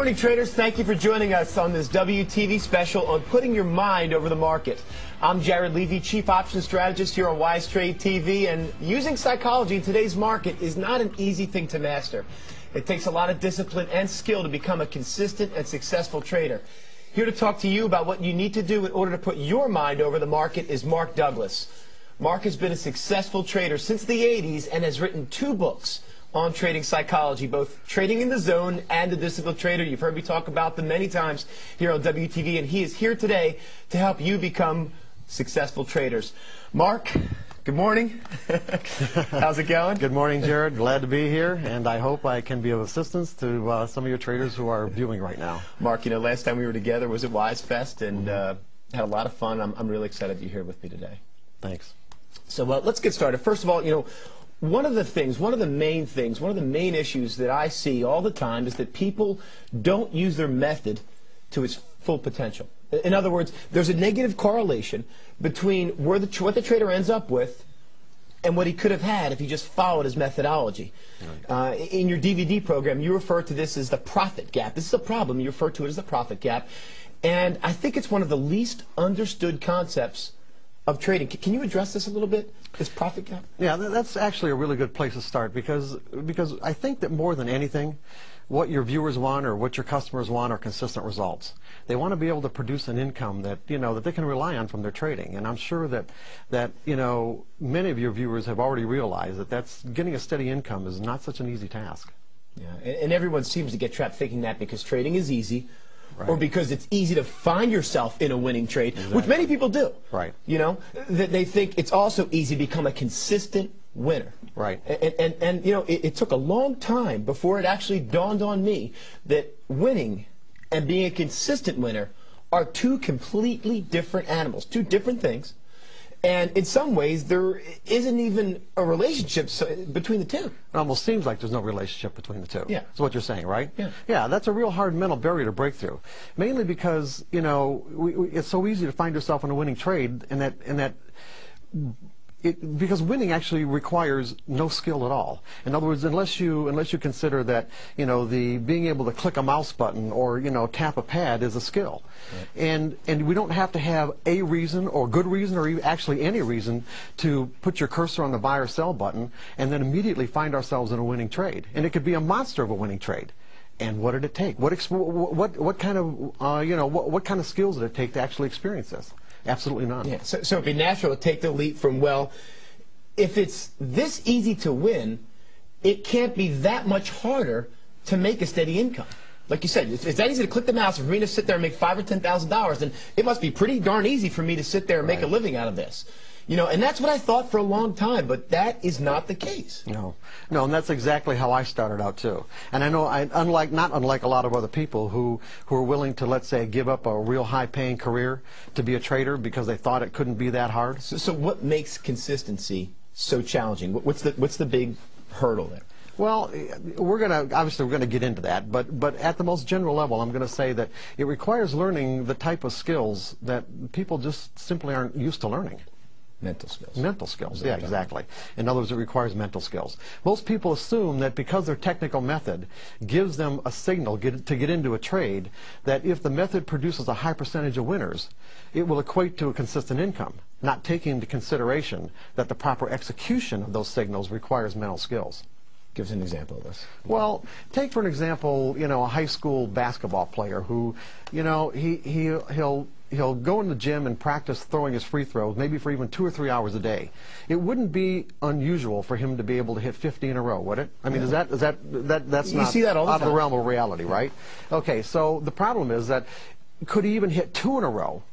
morning, traders. Thank you for joining us on this WTV special on putting your mind over the market. I'm Jared Levy, Chief Options Strategist here on Wise Trade TV, and using psychology in today's market is not an easy thing to master. It takes a lot of discipline and skill to become a consistent and successful trader. Here to talk to you about what you need to do in order to put your mind over the market is Mark Douglas. Mark has been a successful trader since the 80s and has written 2 books on trading psychology, both Trading in the Zone and The Disciplined Trader. You've heard me talk about them many times here on WTV, and he is here today to help you become successful traders. Mark, good morning. How's it going? Good morning, Jared. Glad to be here, and I hope I can be of assistance to some of your traders who are viewing right now. Mark, you know, last time we were together was at Wise Fest, and had a lot of fun. I'm really excited you're here with me today. Thanks. So let's get started. First of all, you know, one of the main issues that I see all the time is that people don't use their method to its full potential. In other words, there's a negative correlation between what the trader ends up with and what he could have had if he just followed his methodology. Right. In your DVD program, you refer to this as the profit gap. This is a problem. You refer to it as the profit gap. And I think it's one of the least understood concepts of trading. Can you address this a little bit, this profit gap? Yeah, that's actually a really good place to start because I think that more than anything, what your viewers want or what your customers want are consistent results. They want to be able to produce an income that, you know, that they can rely on from their trading. And I'm sure that you know, many of your viewers have already realized that getting a steady income is not such an easy task. Yeah, and everyone seems to get trapped thinking that because trading is easy. Right. Or because it's easy to find yourself in a winning trade, exactly. Which many people do. Right. You know, that they think it's also easy to become a consistent winner. Right. And you know, it took a long time before it actually dawned on me that winning and being a consistent winner are 2 completely different animals, 2 different things. And in some ways, there isn't even a relationship between the 2. It almost seems like there's no relationship between the 2. Yeah. That's what you're saying, right? Yeah. Yeah, that's a real hard mental barrier to break through. Mainly because, you know, it's so easy to find yourself in a winning trade, because winning actually requires no skill at all. In other words, unless you consider that, you know, being able to click a mouse button or, you know, tap a pad is a skill. Right. And we don't have to have a reason or good reason or actually any reason to put your cursor on the buy or sell button and then immediately find ourselves in a winning trade. And it could be a monster of a winning trade. And what did it take? What kind of you know, what kind of skills did it take to actually experience this? Absolutely none. Yeah, so it'd be natural to take the leap from, well, if it's this easy to win, it can't be that much harder to make a steady income. Like you said, it's that easy to click the mouse and for me to sit there and make $5,000 or $10,000, and it must be pretty darn easy for me to sit there and make a living out of this. You know, and that's what I thought for a long time, but that is not the case. No, and that's exactly how I started out too. And I know, not unlike a lot of other people who are willing to, let's say, give up a real high-paying career to be a trader because they thought it couldn't be that hard. So what makes consistency so challenging? What's the big hurdle there? Well, obviously we're gonna get into that, but at the most general level, I'm gonna say that it requires learning the type of skills that people just simply aren't used to learning. Mental skills. Mental skills, yeah, exactly. In other words, it requires mental skills. Most people assume that because their technical method gives them a signal to get into a trade, that if the method produces a high percentage of winners, it will equate to a consistent income, not taking into consideration that the proper execution of those signals requires mental skills. Give us an example of this. Well, take for an example, you know, a high school basketball player who, you know, he'll go in the gym and practice throwing his free throws, maybe for even 2 or 3 hours a day. It wouldn't be unusual for him to be able to hit 50 in a row, would it? I mean, that's not see that all the out of time. the realm of reality, right? Okay, so the problem is that could he even hit 2 in a row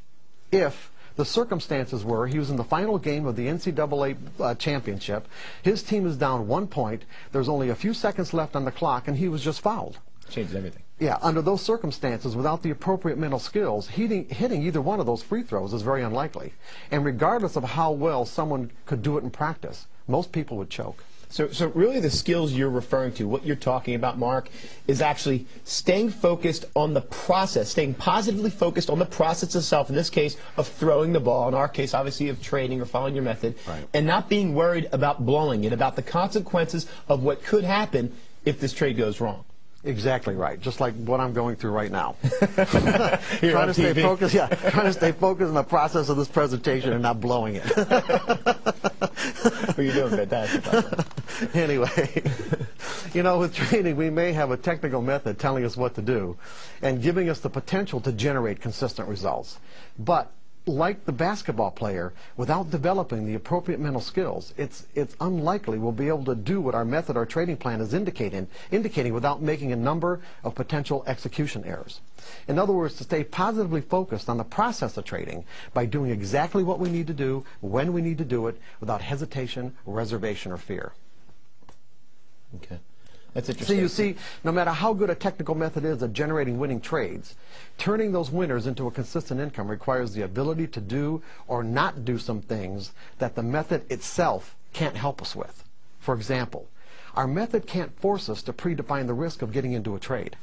if the circumstances were he was in the final game of the NCAA championship, his team is down 1 point, there's only a few seconds left on the clock, and he was just fouled. Changes everything. Yeah, under those circumstances, without the appropriate mental skills, hitting either one of those free throws is very unlikely. And regardless of how well someone could do it in practice, most people would choke. So really the skills you're referring to, what you're talking about, Mark, is actually staying focused on the process, staying positively focused on the process itself, in this case, of throwing the ball, in our case, obviously, of trading or following your method, right, and not being worried about blowing it, about the consequences of what could happen if this trade goes wrong. Exactly right. Just like what I'm going through right now. Here trying on to stay TV. focused. Yeah, trying to stay focused in the process of this presentation and not blowing it. Well, you're doing fantastic. Anyway, you know, with training, we may have a technical method telling us what to do and giving us the potential to generate consistent results. But like the basketball player, without developing the appropriate mental skills, it's unlikely we'll be able to do what our method or trading plan is indicating without making a number of potential execution errors. In other words, to stay positively focused on the process of trading by doing exactly what we need to do, when we need to do it, without hesitation, reservation, or fear. Okay. That's interesting. So you see, no matter how good a technical method is at generating winning trades, turning those winners into a consistent income requires the ability to do or not do some things that the method itself can't help us with. For example, our method can't force us to predefine the risk of getting into a trade.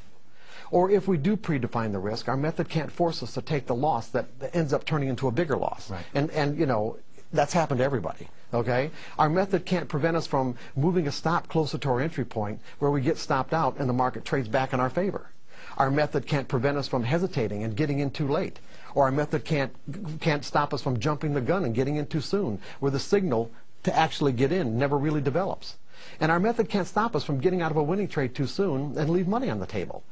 Or if we do predefine the risk, our method can't force us to take the loss that ends up turning into a bigger loss. Right. And you know, that's happened to everybody. Okay? Our method can't prevent us from moving a stop closer to our entry point where we get stopped out and the market trades back in our favor. Our method can't prevent us from hesitating and getting in too late. Or our method can't stop us from jumping the gun and getting in too soon, where the signal to actually get in never really develops. And our method can't stop us from getting out of a winning trade too soon and leave money on the table.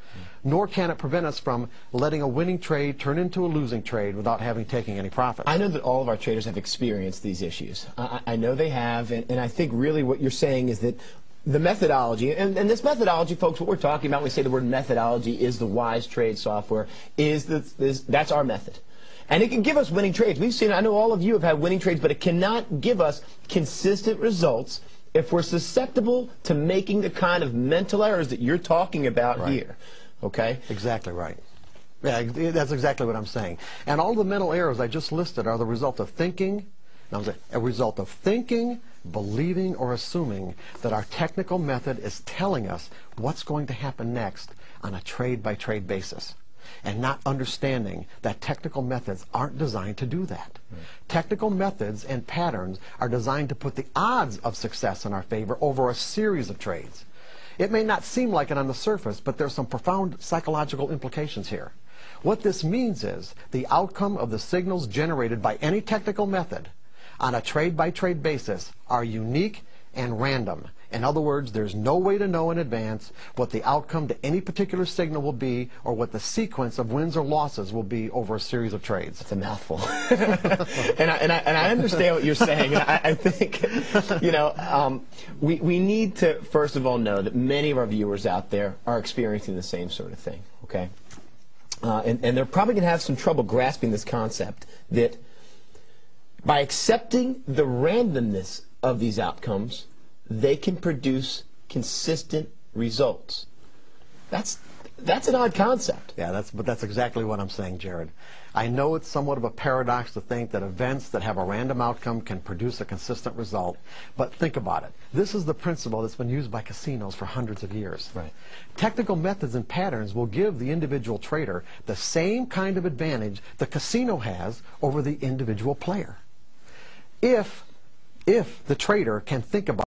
Nor can it prevent us from letting a winning trade turn into a losing trade without having taken any profit. I know that all of our traders have experienced these issues. I know they have, and I think really what you're saying is that the methodology, and this methodology, folks, what we're talking about when we say the word methodology is the Wise Trade software, that's our method. And it can give us winning trades. We've seen, I know all of you have had winning trades, but it cannot give us consistent results if we're susceptible to making the kind of mental errors that you're talking about here. Okay? Exactly right. Yeah, that's exactly what I'm saying. And all the mental errors I just listed are the result of thinking, believing, or assuming that our technical method is telling us what's going to happen next on a trade-by-trade basis, and not understanding that technical methods aren't designed to do that. Technical methods and patterns are designed to put the odds of success in our favor over a series of trades. It may not seem like it on the surface, but there's some profound psychological implications here. What this means is the outcome of the signals generated by any technical method on a trade-by-trade basis are unique and random. In other words, there's no way to know in advance what the outcome to any particular signal will be or what the sequence of wins or losses will be over a series of trades. It's a mouthful. and I understand what you're saying. I think, you know, we need to, first of all, know that many of our viewers out there are experiencing the same sort of thing, okay? And they're probably going to have some trouble grasping this concept that by accepting the randomness of these outcomes, they can produce consistent results. That's an odd concept. Yeah, but that's exactly what I'm saying, Jared. I know it's somewhat of a paradox to think that events that have a random outcome can produce a consistent result, but think about it. This is the principle that's been used by casinos for hundreds of years. Right. Technical methods and patterns will give the individual trader the same kind of advantage the casino has over the individual player. If the trader can think about